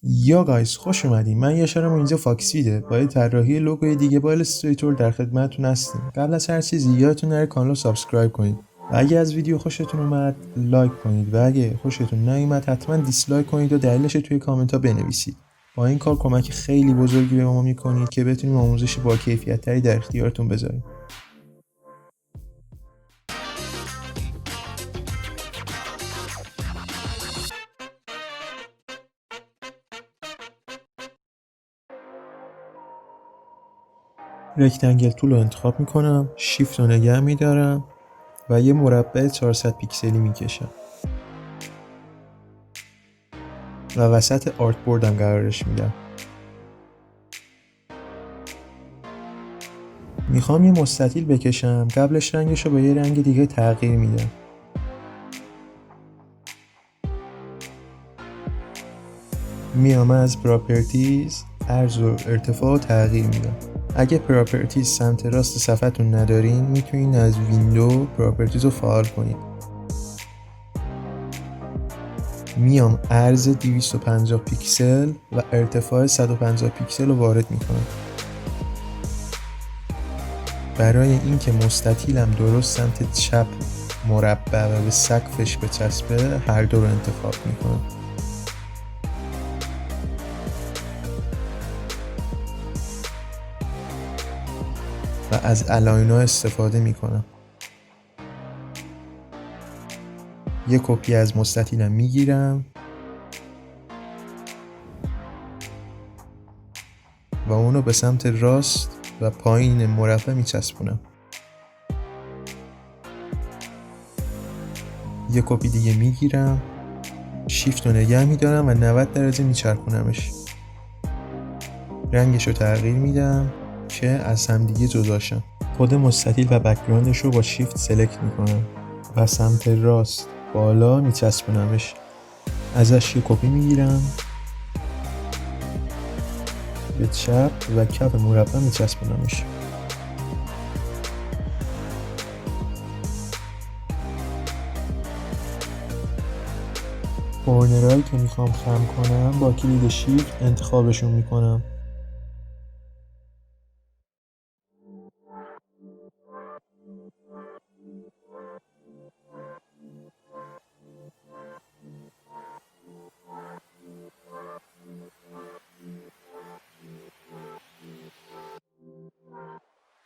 یا گایز خوش اومدین. من یاشارم و اینجا فاکسویده با طراحی لوگوی دیگه با ایلستریتور در خدمتتون هستیم. قبل از هر چیزی یادتون نره کانال رو سابسکرایب کنید و اگه از ویدیو خوشتون اومد لایک کنید و اگه خوشتون نیومد حتما دیسلایک کنید و دلیلش رو توی کامنت ها بنویسید. با این کار کمک خیلی بزرگی به ما میکنید که بتونیم آموزش با کیفیت تری در اختیارتون بذاریم. رکتنگل تول رو انتخاب میکنم، شیفت رو نگه میدارم و یه مربع 400 پیکسلی میکشم و وسط آرت بوردم قرارش میدم. میخوام یه مستطیل بکشم، قبلش رنگش رو به یه رنگ دیگه تغییر میدم. میام از پراپرتیز عرض و ارتفاع رو تغییر میدم. اگه پراپرتیز سمت راست صفحتون ندارین میتونین از ویندو پراپرتیز رو فعال کنید. میام عرض 250 پیکسل و ارتفاع 150 پیکسل رو وارد میکنم. برای اینکه مستطیلم درست سمت چپ مربع و به سقفش بچسبه هر دو رو انتخاب میکنم. و از الاینا استفاده میکنم. یه کپی از مستطیلم میگیرم و اونو به سمت راست و پایین مربع میچسبونم. یه کپی دیگه میگیرم، شیفت رو نگه میدارم و 90 درجه میچرخونمش. رنگش رو تغییر میدم که از هم دیگه جداشم. خود مستطیل و بک‌گراندش رو با شیفت سلکت میکنم و سمت راست بالا میچسبونمش. ازش یه کپی میگیرم، به چپ و کف مربع میچسبونمش. کورنرهایی که میخوام خم کنم با کلید شیفت انتخابشون میکنم.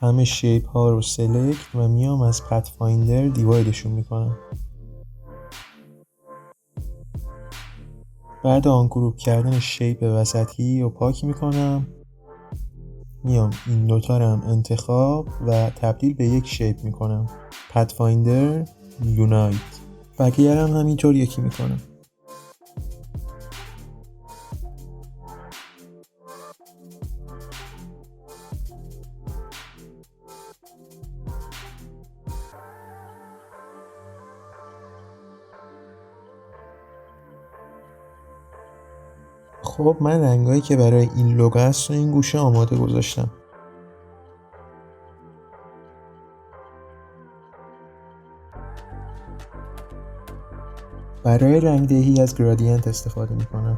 همه شیپ ها رو سلکت و میام از پت فایندر دیوایدشون میکنم. بعد آن گروپ کردن شیپ وسطی رو پاک میکنم. میام این دوتا رو هم انتخاب و تبدیل به یک شیپ میکنم. پت فایندر یونایت. بقیه هم همینطور یکی میکنم. خب من رنگایی که برای این لوگو هست و این گوشه آماده گذاشتم. برای رنگدهی از گرادینت استفاده میکنم.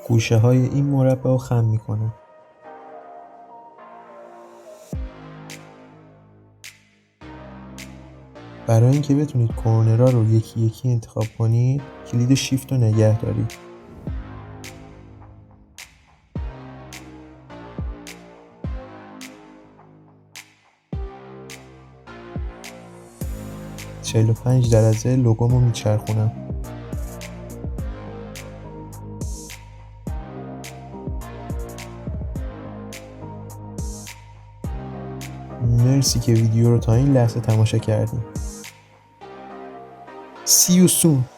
گوشه های این مربع رو خم میکنم. برای اینکه بتونید کورنرها رو یکی یکی انتخاب کنید، کلید شیفت رو نگه دارید. « 45 درجه لوگومو میچرخونم. مرسی که ویدیو رو تا این لحظه تماشا کردید. See you soon.